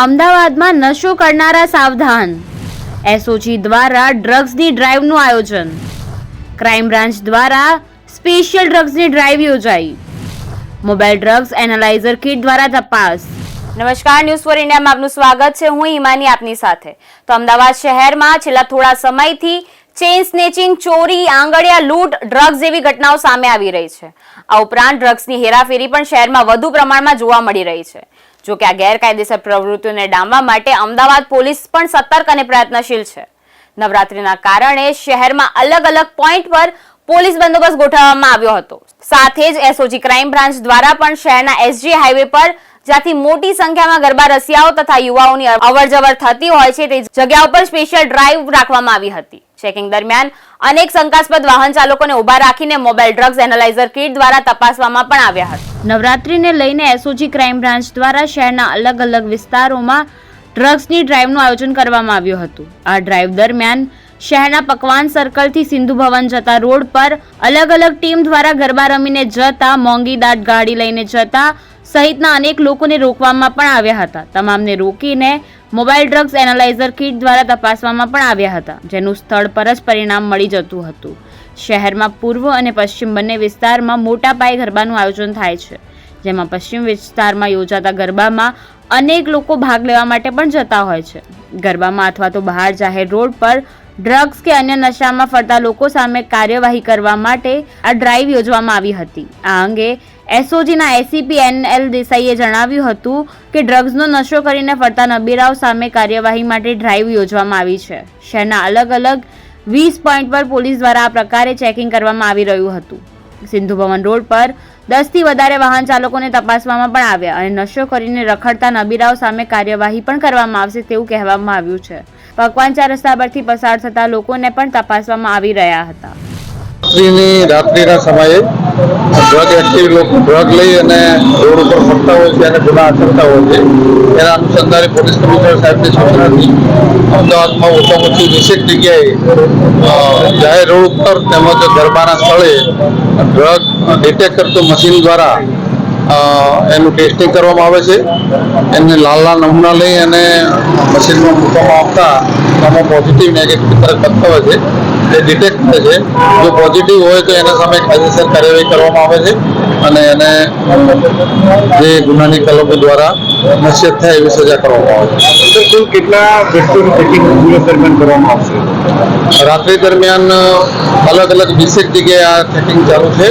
અમદાવાદમાં નશો કરનારા સાવધાન. એસઓજી દ્વારા ડ્રગ્સની ડ્રાઈવનું આયોજન. ક્રાઇમ બ્રાન્ચ દ્વારા સ્પેશિયલ ડ્રગ્સની ડ્રાઈવ યોજાઈ. મોબાઈલ ડ્રગ્સ એનાલાઇઝર કિટ દ્વારા તપાસ. નમસ્કાર, ન્યૂઝ ફોર ઇન્ડિયામાં આપનું સ્વાગત છે. હું હિમાની આપની સાથે. તો અમદાવાદ શહેરમાં છેલ્લા થોડા સમયથી ચેઇન સ્નેચિંગ, ચોરી, આંગળિયા લૂંટ, ડ્રગ્સ જેવી ઘટનાઓ સામે આવી રહી છે. આ ઉપરાંત ડ્રગ્સની હેરાફેરી પણ શહેરમાં વધુ પ્રમાણમાં જોવા મળી રહી છે. જો કે આ ગેરકાયદેસર પ્રવૃત્તિઓને ડામવા માટે અમદાવાદ પોલીસ પણ સતર્ક અને પ્રયત્નશીલ છે. નવરાત્રીના કારણે શહેરમાં અલગ અલગ પોઈન્ટ પર પોલીસ બંદોબસ્ત ગોઠવવામાં આવ્યો હતો. સાથે જ એસઓજી ક્રાઇમ બ્રાન્ચ દ્વારા પણ શહેરના એસજી હાઈવે પર જ્યાંથી મોટી સંખ્યામાં ગરબા રસિયાઓ તથા યુવાઓની અવરજવર થતી હોય છે તે જગ્યા ઉપર સ્પેશિયલ ડ્રાઈવ રાખવામાં આવી હતી. ચેકિંગ દરમિયાન અનેક શંકાસ્પદ વાહન ચાલકોને ઉભા રાખીને મોબાઈલ ડ્રગ્સ એનાલાઇઝર કિટ દ્વારા તપાસવામાં પણ આવ્યા હતા. નવરાત્રીને લઈને એસઓજી ક્રાઇમ બ્રાન્ચ દ્વારા શહેરના અલગ અલગ વિસ્તારોમાં ડ્રગ્સની ડ્રાઈવનું આયોજન કરવામાં આવ્યું હતું. આ ડ્રાઈવ દરમિયાન શહેરના પકવાન સર્કલથી સિંધુ ભવન જતા રોડ પર અલગ અલગ ટીમ દ્વારા ગરબા રમીને જતા, મોંઘી દાટ ગાડી લઈને જતા સહિતના અનેક લોકોને રોકવામાં પણ આવ્યા હતા. તમામને રોકીને મોબાઈલ ડ્રગ્સ એનાલાઇઝર કિટ દ્વારા તપાસવામાં પણ આવ્યા હતા, જેનું સ્થળ પર જ પરિણામ મળી જતું હતું. શહેરમાં પૂર્વ અને પશ્ચિમ બંને વિસ્તારમાં મોટા પાયે ગરબાનું આયોજન થાય છે, જેમાં પશ્ચિમ વિસ્તારમાં યોજાતા ગરબામાં અનેક લોકો ભાગ લેવા માટે પણ જતા હોય છે. ગરબામાં અથવા તો બહાર જાહેર રોડ પર ડ્રગ્સ કે અન્ય નશામાં ફરતા લોકો સામે કાર્યવાહી કરવા માટે આ ડ્રાઈવ યોજવામાં આવી હતી. આ અંગે એસઓજીના એસીપી એનએલ દેસાઈએ જણાવ્યું હતું કે ડ્રગ્સનો નશો કરીને ફરતા નબીરાઓ સામે કાર્યવાહી માટે ડ્રાઈવ યોજવામાં આવી છે. શહેરના અલગ અલગ 20 પોઈન્ટ પર પોલીસ દ્વારા આ પ્રકારે ચેકિંગ કરવામાં આવી રહ્યું હતું. સિંધુ ભવન રોડ પર 10 થી વધારે વાહન ચાલકોને તપાસવામાં પણ આવ્યા અને નશો કરીને રખડતા નબીરાઓ સામે કાર્યવાહી પણ કરવામાં આવશે તેવું કહેવામાં આવ્યું છે. પકવાન 4 રસ્તા પરથી પસાર થતા લોકોને પણ તપાસવામાં આવી રહ્યા હતા. રાત્રિના સમયે ડ્રગ એક્ટિવ લોકો ડ્રગ લઈ અને રોડ ઉપર ફરતા હોય છે અને ગુના આચરતા હોય છે. એના અનુસંધાને પોલીસ કમિશનર સાહેબની સૂચનાથી અમદાવાદમાં ઓછામાં ઓછી 20 જગ્યાએ જાહેર રોડ ઉપર તેમજ ગરબાના સ્થળે ડ્રગ ડિટેક્ટ કરતું મશીન દ્વારા એનું ટેસ્ટિંગ કરવામાં આવે છે. એને લાલના નમૂના લઈ અને મશીનમાં મૂકવામાં આવતા આમાં પોઝિટિવ નેગેટિવ તરફ બતાવે છે. એ ડિટેક્ટ કરે છે. જો પોઝિટિવ હોય તો એના સામે કાયદેસર કાર્યવાહી કરવામાં આવે છે અને એને જે ગુનાની કલમો દ્વારા નશ્યત થાય એવી સજા કરવામાં આવે છે. કુલ કેટલા વ્યક્તિઓનું ચેકિંગ દિવસ દરમિયાન કરવામાં આવશે? રાત્રિ દરમિયાન અલગ અલગ 20 જગ્યાએ આ ચેકિંગ ચાલુ છે.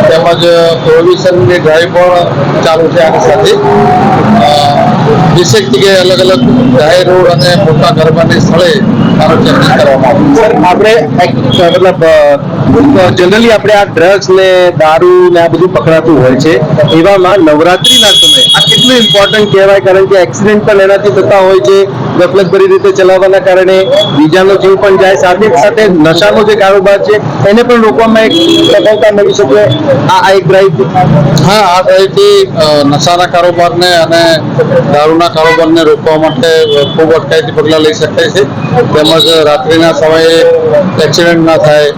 તેમજ પ્રોહિબિશનની ડ્રાઈવ પણ ચાલુ છે. આની સાથે 20 જગ્યાએ અલગ અલગ જાહેર રોડ અને મોટા ગરબાની સ્થળે આનું ચેકિંગ કરવામાં આવે છે. મતલબ જનરલી આપણે આ ડ્રગ્સ ને દારૂ ને આ બધું પકડાતું હોય છે, એવામાં નવરાત્રીના સમયે આ કેટલું ઇમ્પોર્ટન્ટ કહેવાય, કારણ કે એક્સિડન્ટ પણ એનાથી થતા હોય છે. ગફલતભરી રીતે ચલાવવાના કારણે બીજાનો જીવ પણ જાય. સાથે સાથે નશાનો જે કારોબાર છે એને પણ રોકવામાં એક સફળતા મળી શકે આ એક ડ્રાઈવથી. હા, આ ડ્રાઈવથી નશાના કારોબારને અને દારૂના કારોબારને રોકવા માટે ખૂબ અટકાયતી પગલાં લઈ શકાય છે. તેમજ રાત્રિના સમયે એક્સિડન્ટ ના થાય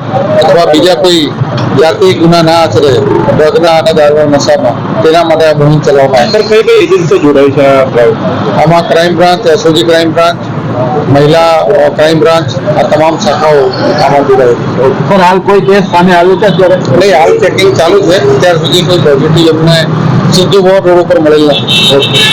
અથવા બીજા કોઈ જાતિ ગુના ના આચરે ડ્રગના અને દારૂના નશામાં, તેના માટે આ મુહિમ ચલાવવામાં આવે છે. કઈ કઈ એજન્સીઓ જોડાય છે આ ડ્રાઈવ? આમાં crime branch, SOG crime branch, મહિલા ક્રાઇમ બ્રાન્ચ, આ તમામ શાખાઓ આમાં જોડાય છે. સર, હાલ કોઈ કેસ સામે આવ્યો છે અત્યારે? નહીં, હાલ ચેકિંગ ચાલુ છે. ત્યાર સુધી કોઈ પોઝિટિવ એમને સિંધુ ભવન રોડ ઉપર મળેલ નથી.